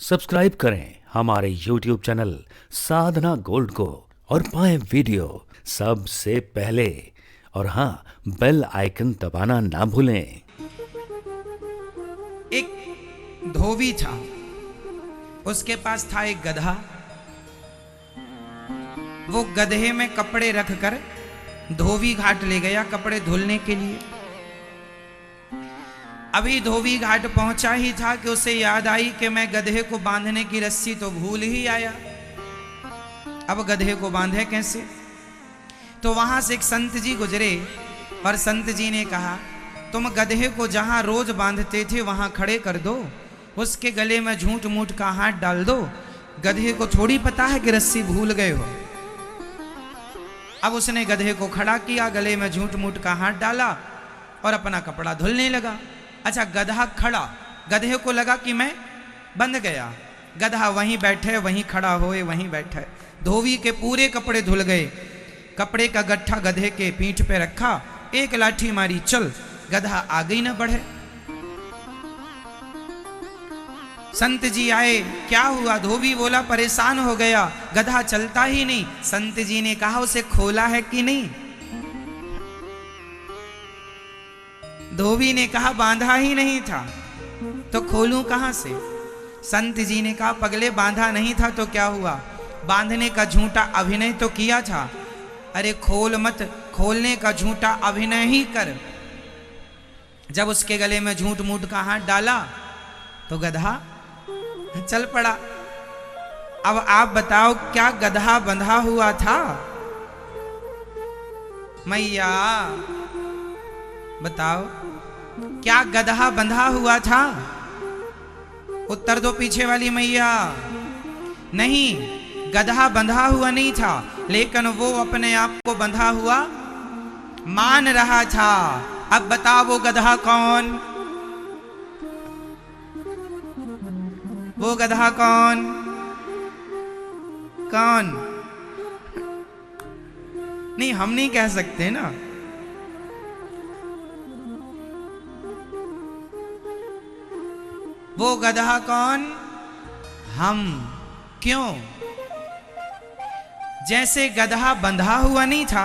Subscribe करें हमारे YouTube channel साधना gold को और पाएं वीडियो सबसे पहले। और हाँ, बेल आइकन दबाना ना भूलें। एक धोबी था, उसके पास था एक गधा। वो गधे में कपड़े रखकर धोबी घाट ले गया कपड़े धुलने के लिए। अभी धोबी घाट पहुंचा ही था कि उसे याद आई कि मैं गधे को बांधने की रस्सी तो भूल ही आया। अब गधे को बांधे कैसे? तो वहां से एक संत जी गुजरे और संत जी ने कहा, तुम गधे को जहां रोज बांधते थे वहां खड़े कर दो, उसके गले में झूठ मूठ का हाथ डाल दो। गधे को थोड़ी पता है कि रस्सी भूल गए हो। अब उसने गधे को खड़ा किया, गले में झूठ मूठ का हाथ डाला और अपना कपड़ा धुलने लगा। अच्छा, गधा खड़ा, गधे को लगा कि मैं बंध गया। गधा वहीं बैठे वहीं खड़ा होए वहीं बैठे। धोबी के पूरे कपड़े धुल गए। कपड़े का गट्ठा गधे के पीठ पे रखा, एक लाठी मारी, चल। गधा आगे ही न बढ़े। संत जी आए, क्या हुआ? धोबी बोला, परेशान हो गया, गधा चलता ही नहीं। संत जी ने कहा, उसे खोला है कि नहीं? धोबी ने कहा, बांधा ही नहीं था तो खोलूं कहां से? संत जी ने कहा, पगले बांधा नहीं था तो क्या हुआ? बांधने का झूठा अभिनय तो किया था। अरे खोल मत, खोलने का झूठा अभिनय ही कर। जब उसके गले में झूठ मूठ का हाथ डाला तो गधा चल पड़ा। अब आप बताओ, क्या गधा बंधा हुआ था? मैया बताओ, क्या गधा बंधा हुआ था? उत्तर दो पीछे वाली मैया। नहीं, गधा बंधा हुआ नहीं था, लेकिन वो अपने आप को बंधा हुआ मान रहा था। अब बताओ, वो गधा कौन? वो गधा कौन? कौन? नहीं, हम नहीं कह सकते ना। वो गधा कौन? हम। क्यों? जैसे गधा बंधा हुआ नहीं था,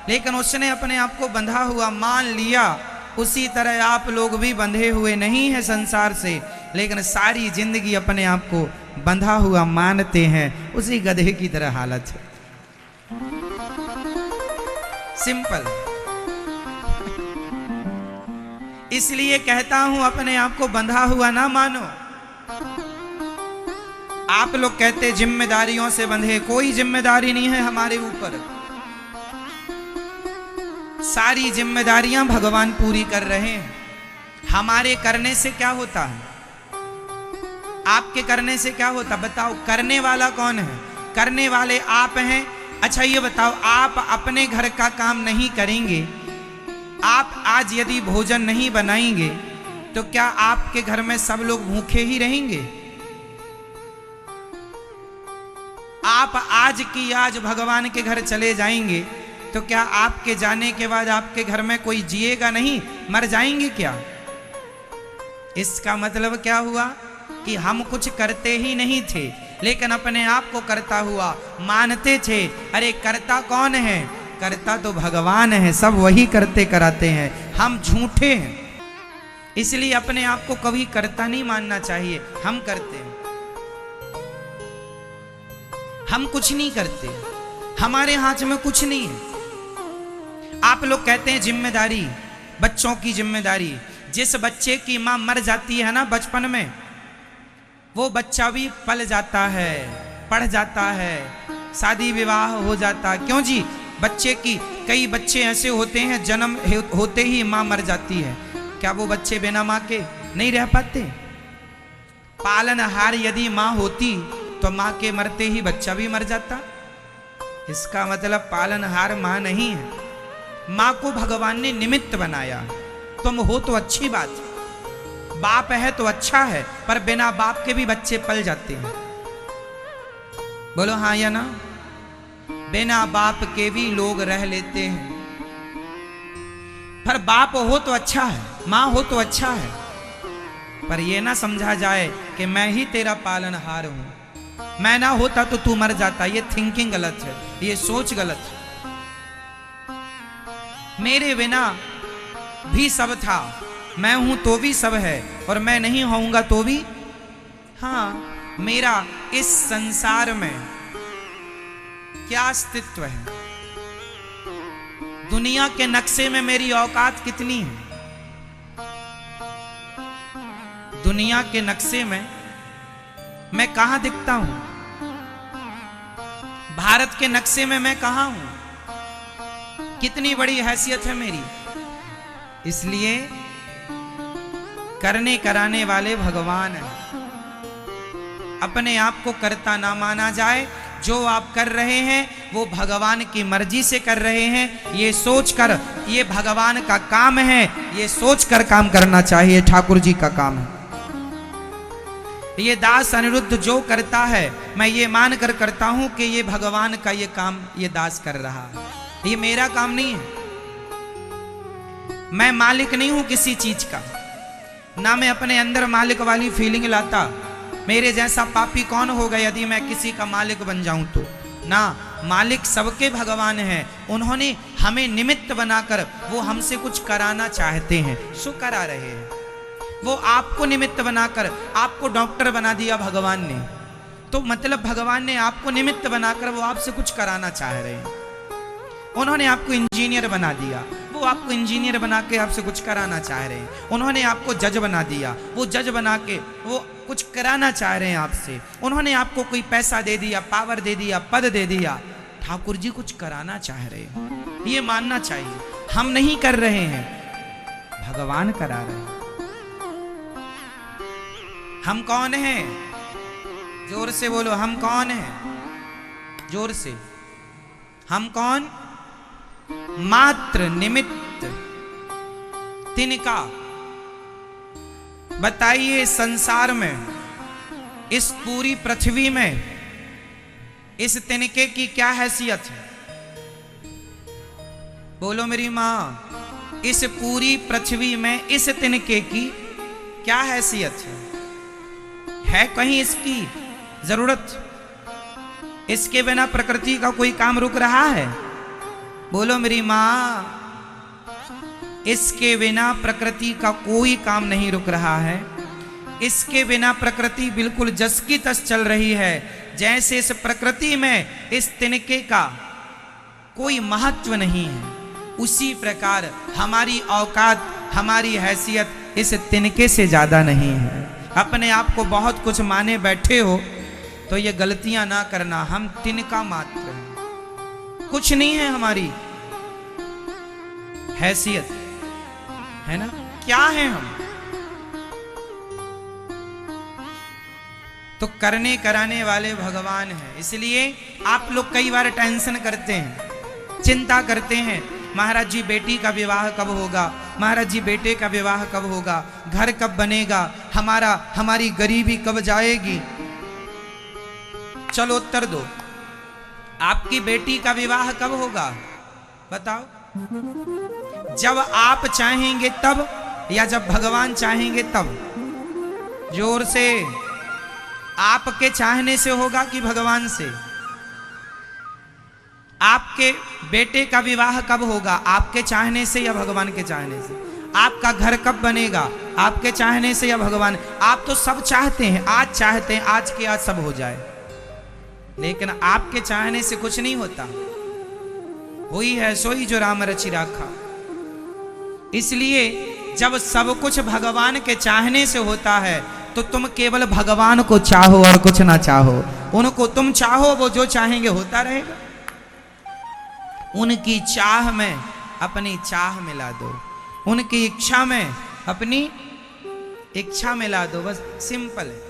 लेकिन उसने अपने आप को बंधा हुआ मान लिया, उसी तरह आप लोग भी बंधे हुए नहीं हैं संसार से, लेकिन सारी जिंदगी अपने आप को बंधा हुआ मानते हैं। उसी गधे की तरह हालत है। सिंपल। इसलिए कहता हूं, अपने आप को बंधा हुआ ना मानो। आप लोग कहते जिम्मेदारियों से बंधे, कोई जिम्मेदारी नहीं है हमारे ऊपर। सारी जिम्मेदारियां भगवान पूरी कर रहे हैं। हमारे करने से क्या होता है? आपके करने से क्या होता? बताओ, करने वाला कौन है? करने वाले आप हैं। अच्छा ये बताओ, आप अपने घर का काम नहीं करेंगे, आप आज यदि भोजन नहीं बनाएंगे तो क्या आपके घर में सब लोग भूखे ही रहेंगे? आप आज की आज भगवान के घर चले जाएंगे तो क्या आपके जाने के बाद आपके घर में कोई जिएगा नहीं, मर जाएंगे क्या? इसका मतलब क्या हुआ कि हम कुछ करते ही नहीं थे, लेकिन अपने आप को करता हुआ मानते थे। अरे करता कौन है? करता तो भगवान है, सब वही करते कराते हैं, हम झूठे हैं। इसलिए अपने आप को कभी करता नहीं मानना चाहिए। हम करते हैं, हम कुछ नहीं करते, हमारे हाथ में कुछ नहीं है। आप लोग कहते हैं जिम्मेदारी, बच्चों की जिम्मेदारी। जिस बच्चे की मां मर जाती है ना बचपन में, वो बच्चा भी पल जाता है, पढ़ जाता है, शादी विवाह हो जाता है। क्यों जी? बच्चे की, कई बच्चे ऐसे होते हैं जन्म होते ही मां मर जाती है। क्या वो बच्चे बिना मां के नहीं रह पाते? पालनहार यदि मां होती तो मां के मरते ही बच्चा भी मर जाता। इसका मतलब पालनहार मां नहीं है, मां को भगवान ने निमित्त बनाया। तुम हो तो अच्छी बात है, बाप है तो अच्छा है, पर बिना बाप के भी बच्चे पल जाते हैं। बोलो हाँ या ना? बिना बाप के भी लोग रह लेते हैं। पर बाप हो तो अच्छा है, मां हो तो अच्छा है। पर यह ना समझा जाए कि मैं ही तेरा पालनहार हूं, मैं ना होता तो तू मर जाता। ये थिंकिंग गलत है, ये सोच गलत है। मेरे बिना भी सब था, मैं हूं तो भी सब है, और मैं नहीं होऊंगा तो भी। हाँ, मेरा इस संसार में क्या अस्तित्व है? दुनिया के नक्शे में मेरी औकात कितनी है? दुनिया के नक्शे में मैं कहां दिखता हूं? भारत के नक्शे में मैं कहां हूं? कितनी बड़ी हैसियत है मेरी? इसलिए करने कराने वाले भगवान हैं। अपने आप को कर्ता ना माना जाए। जो आप कर रहे हैं वो भगवान की मर्जी से कर रहे हैं, ये सोचकर ये भगवान का काम है, ये सोचकर काम करना चाहिए। ठाकुर जी का काम है। ये दास अनिरुद्ध जो करता है, मैं ये मानकर करता हूं कि ये भगवान का ये काम ये दास कर रहा है, ये मेरा काम नहीं है। मैं मालिक नहीं हूं किसी चीज का, ना मैं अपने अंदर मालिक वाली फीलिंग लाता। मेरे जैसा पापी कौन होगा यदि मैं किसी का मालिक बन जाऊं तो? ना, मालिक सबके भगवान हैं। उन्होंने हमें निमित्त बनाकर वो हमसे कुछ कराना चाहते हैं, सो करा रहे हैं। वो आपको निमित्त बनाकर आपको डॉक्टर बना दिया भगवान ने, तो मतलब भगवान ने आपको निमित्त बनाकर वो आपसे कुछ कराना चाह रहे हैं। उन्होंने आपको इंजीनियर बना दिया, वो आपको इंजीनियर बना के आपसे कुछ कराना चाह रहे हैं। उन्होंने आपको जज बना दिया, वो जज बना के वो कुछ कराना चाह रहे हैं आपसे। उन्होंने आपको कोई पैसा दे दिया, पावर दे दिया, पद दे दिया, ठाकुर जी कुछ कराना चाह रहे हैं, ये मानना चाहिए। हम नहीं कर रहे हैं, भगवान करा रहे हैं। हम कौन हैं? जोर से बोलो, हम कौन हैं? जोर से। हम कौन? मात्र निमित्त, तिनका। बताइए, संसार में, इस पूरी पृथ्वी में इस तिनके की क्या हैसियत है? बोलो मेरी मां, इस पूरी पृथ्वी में इस तिनके की क्या हैसियत है कहीं इसकी जरूरत? इसके बिना प्रकृति का कोई काम रुक रहा है? बोलो मेरी मां, इसके बिना प्रकृति का कोई काम नहीं रुक रहा है। इसके बिना प्रकृति बिल्कुल जस की तस चल रही है। जैसे इस प्रकृति में इस तिनके का कोई महत्व नहीं है, उसी प्रकार हमारी औकात, हमारी हैसियत इस तिनके से ज्यादा नहीं है। अपने आप को बहुत कुछ माने बैठे हो तो ये गलतियां ना करना। हम तिनका मात्र हैं, कुछ नहीं है हमारी हैसियत, है ना? क्या है हम? तो करने कराने वाले भगवान हैं। इसलिए आप लोग कई बार टेंशन करते हैं, चिंता करते हैं, महाराज जी बेटी का विवाह कब होगा, महाराज जी बेटे का विवाह कब होगा, घर कब बनेगा, हमारी गरीबी कब जाएगी। चलो उत्तर दो, आपकी बेटी का विवाह कब होगा? बताओ। जब आप चाहेंगे तब, या जब भगवान चाहेंगे तब? जोर से। आपके चाहने से होगा कि भगवान से? आपके बेटे का विवाह कब होगा? आपके चाहने से या भगवान के चाहने से? आपका घर कब बनेगा? आपके चाहने से या भगवान? आप तो सब चाहते हैं, आज चाहते हैं, आज के आज सब हो जाए, लेकिन आपके चाहने से कुछ नहीं होता। हुई है सोई जो राम रचि राखा। इसलिए जब सब कुछ भगवान के चाहने से होता है तो तुम केवल भगवान को चाहो और कुछ ना चाहो। उनको तुम चाहो, वो जो चाहेंगे होता रहेगा। उनकी चाह में अपनी चाह मिला दो, उनकी इच्छा में अपनी इच्छा मिला दो, बस सिंपल है।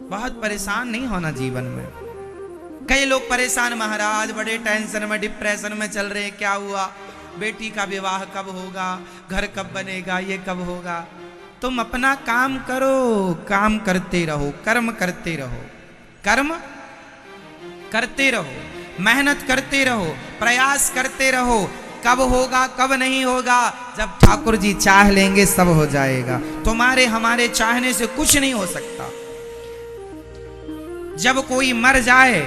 बहुत परेशान नहीं होना जीवन में। कई लोग परेशान, महाराज बड़े टेंशन में, डिप्रेशन में चल रहे हैं। क्या हुआ? बेटी का विवाह कब होगा, घर कब बनेगा, ये कब होगा? तुम अपना काम करो, काम करते रहो, कर्म करते रहो, कर्म करते रहो, मेहनत करते रहो, प्रयास करते रहो। कब होगा कब नहीं होगा, जब ठाकुर जी चाह लेंगे सब हो जाएगा। तुम्हारे हमारे चाहने से कुछ नहीं हो सकता। जब कोई मर जाए,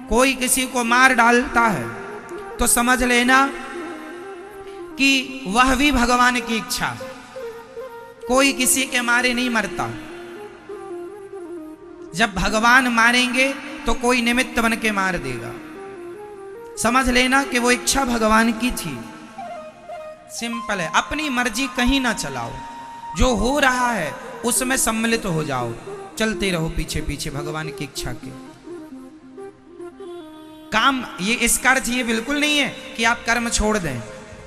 कोई किसी को मार डालता है, तो समझ लेना कि वह भी भगवान की इच्छा। कोई किसी के मारे नहीं मरता। जब भगवान मारेंगे तो कोई निमित्त बन के मार देगा। समझ लेना कि वो इच्छा भगवान की थी। सिंपल है। अपनी मर्जी कहीं ना चलाओ, जो हो रहा है उसमें सम्मिलित हो जाओ, चलते रहो पीछे पीछे भगवान की इच्छा के। काम ये इसका अर्थ ये बिल्कुल नहीं है कि आप कर्म छोड़ दें।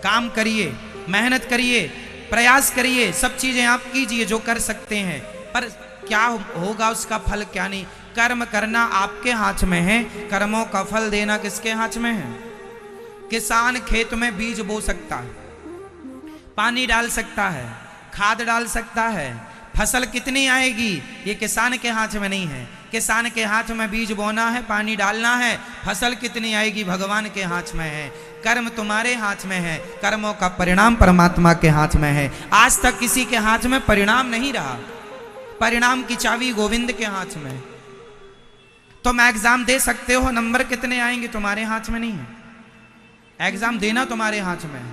काम करिए, मेहनत करिए, प्रयास करिए, सब चीजें आप कीजिए जो कर सकते हैं, पर क्या होगा उसका फल क्या नहीं। कर्म करना आपके हाथ में है, कर्मों का फल देना किसके हाथ में है। किसान खेत में बीज बो सकता है, पानी डाल सकता है, खाद डाल सकता है, फसल कितनी आएगी ये किसान के हाथ में नहीं है। किसान के हाथ में बीज बोना है, पानी डालना है, फसल कितनी आएगी भगवान के हाथ में है। कर्म तुम्हारे हाथ में है, कर्मों का परिणाम परमात्मा के हाथ में है। आज तक किसी के हाथ में परिणाम नहीं रहा, परिणाम की चाबी गोविंद के हाथ में। तुम एग्जाम दे सकते हो, नंबर कितने आएंगे तुम्हारे हाथ में नहीं है। एग्जाम देना तुम्हारे हाथ में है,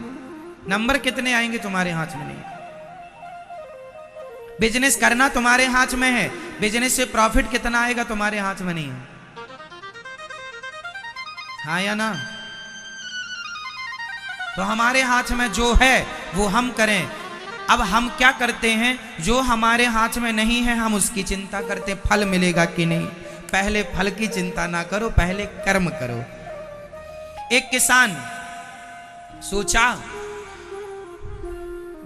नंबर कितने आएंगे तुम्हारे हाथ में नहीं है। बिजनेस करना तुम्हारे हाथ में है, बिजनेस से प्रॉफिट कितना आएगा तुम्हारे हाथ में नहीं है। हाँ या ना। तो हमारे हाथ में जो है वो हम करें। अब हम क्या करते हैं, जो हमारे हाथ में नहीं है हम उसकी चिंता करते, फल मिलेगा कि नहीं। पहले फल की चिंता ना करो, पहले कर्म करो। एक किसान सोचा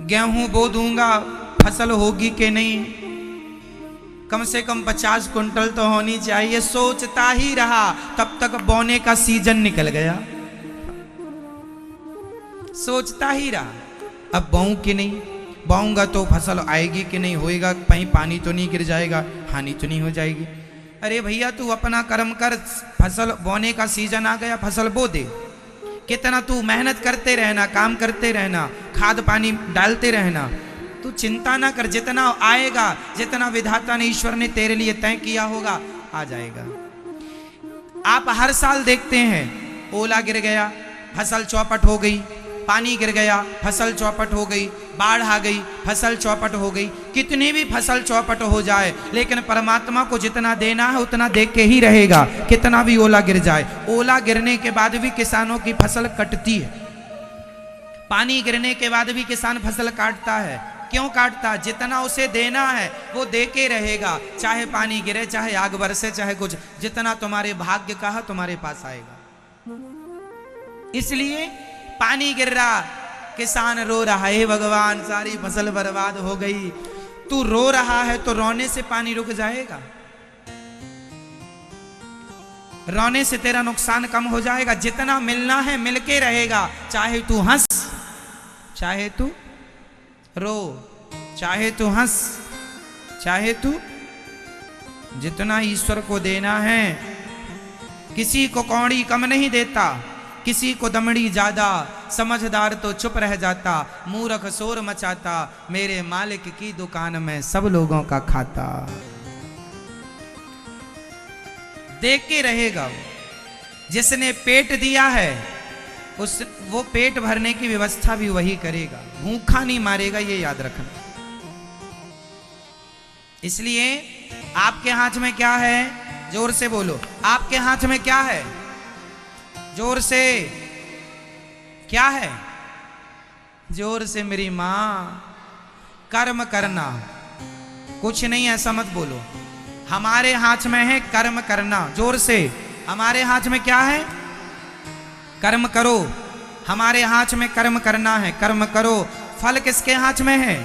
गेहूं बो दूंगा, फसल होगी कि नहीं, कम से कम 50 कुंटल तो होनी चाहिए। सोचता ही रहा, तब तक बोने का सीजन निकल गया। सोचता ही रहा, अब बोऊं कि नहीं, बोऊंगा तो फसल आएगी कि नहीं, होएगा कहीं पानी तो नहीं गिर जाएगा, हानि तो नहीं हो जाएगी। अरे भैया तू अपना कर्म कर, फसल बोने का सीजन आ गया, फसल बो दे। कितना तू मेहनत करते रहना, काम करते रहना, खाद पानी डालते रहना, तू चिंता ना कर। जितना आएगा, जितना विधाता ने ईश्वर ने तेरे लिए तय किया होगा आ जाएगा। आप हर साल देखते हैं, ओला गिर गया फसल चौपट हो गई, पानी गिर गया फसल चौपट हो गई, बाढ़ आ गई फसल चौपट हो गई। कितनी भी फसल चौपट हो जाए, लेकिन परमात्मा को जितना देना है उतना दे के ही रहेगा। कितना भी ओला गिर जाए, ओला गिरने के बाद भी किसानों की फसल कटती है, पानी गिरने के बाद भी किसान फसल काटता है। क्यों काटता? जितना उसे देना है वो दे के रहेगा, चाहे पानी गिरे, चाहे आग बरसे, चाहे कुछ। जितना तुम्हारे भाग्य का है तुम्हारे पास आएगा। इसलिए पानी गिर रहा, किसान रो रहा है, भगवान सारी फसल बर्बाद हो गई। तू रो रहा है तो रोने से पानी रुक जाएगा? रोने से तेरा नुकसान कम हो जाएगा। जितना मिलना है मिलके रहेगा, चाहे तू हंस, चाहे तू रो, चाहे तू हंस, चाहे तू। जितना ईश्वर को देना है, किसी को कौड़ी कम नहीं देता, किसी को दमड़ी ज्यादा। समझदार तो चुप रह जाता, मूर्ख शोर मचाता, मेरे मालिक की दुकान में सब लोगों का खाता। देख के रहेगा। जिसने पेट दिया है वो पेट भरने की व्यवस्था भी वही करेगा, भूखा नहीं मारेगा, ये याद रखना। इसलिए आपके हाथ में क्या है? जोर से बोलो, आपके हाथ में क्या है? जोर से, क्या है? जोर से मेरी मां, कर्म करना। कुछ नहीं, ऐसा मत बोलो। हमारे हाथ में है कर्म करना। जोर से, हमारे हाथ में क्या है? कर्म करो। हमारे हाथ में कर्म करना है, कर्म करो। फल किसके हाथ में है?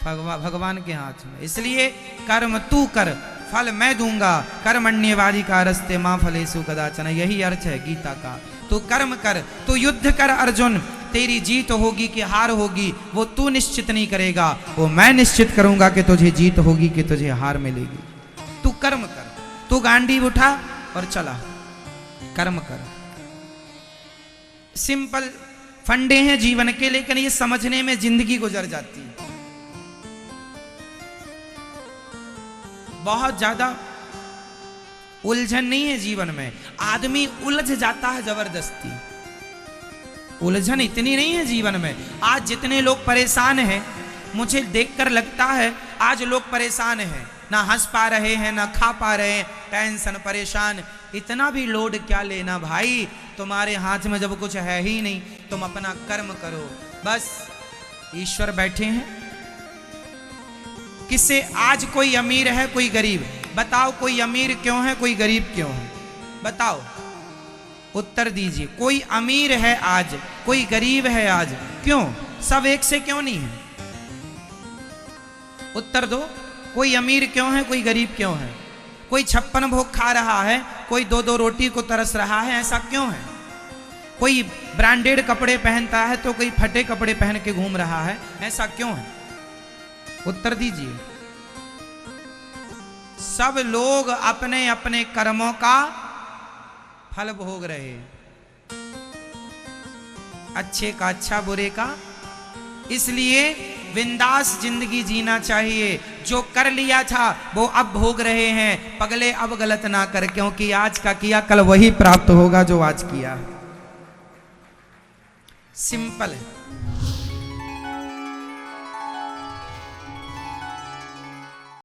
भगवान के हाथ में। इसलिए कर्म तू कर, फल मैं दूंगा। कर्मण्येवादी का रस्ते मां फलेषु कदाचन, यही अर्थ है गीता का। तू कर्म कर, तू युद्ध कर अर्जुन। तेरी जीत होगी कि हार होगी वो तू निश्चित नहीं करेगा, वो मैं निश्चित करूंगा कि तुझे जीत होगी कि तुझे हार मिलेगी। तू कर्म कर, तू गांडी उठा और चला, कर्म कर। सिंपल फंडे हैं जीवन के, लेकिन ये समझने में जिंदगी गुजर जाती है। बहुत ज्यादा उलझन नहीं है जीवन में, आदमी उलझ जाता है जबरदस्ती। उलझन इतनी नहीं है जीवन में। आज जितने लोग परेशान हैं, मुझे देखकर लगता है आज लोग परेशान हैं, ना हंस पा रहे हैं, ना खा पा रहे हैं, टेंशन परेशान। इतना भी लोड क्या लेना भाई, तुम्हारे हाथ में जब कुछ है ही नहीं, तुम अपना कर्म करो बस। ईश्वर बैठे हैं। किससे आज कोई अमीर है कोई गरीब, बताओ कोई अमीर क्यों है कोई गरीब क्यों है, बताओ उत्तर दीजिए। कोई अमीर है आज कोई गरीब है आज, क्यों? सब एक से क्यों नहीं है? उत्तर दो। कोई अमीर क्यों है कोई गरीब क्यों है? कोई 56 भोग खा रहा है, कोई 2-2 रोटी को तरस रहा है, ऐसा क्यों है? कोई ब्रांडेड कपड़े पहनता है तो कोई फटे कपड़े पहन के घूम रहा है, ऐसा क्यों है? उत्तर दीजिए। सब लोग अपने अपने कर्मों का फल भोग रहे, अच्छे का अच्छा बुरे का। इसलिए बिंदास जिंदगी जीना चाहिए। जो कर लिया था वो अब भोग रहे हैं, पगले अब गलत ना कर, क्योंकि आज का किया कल वही प्राप्त होगा जो आज किया। सिंपल है।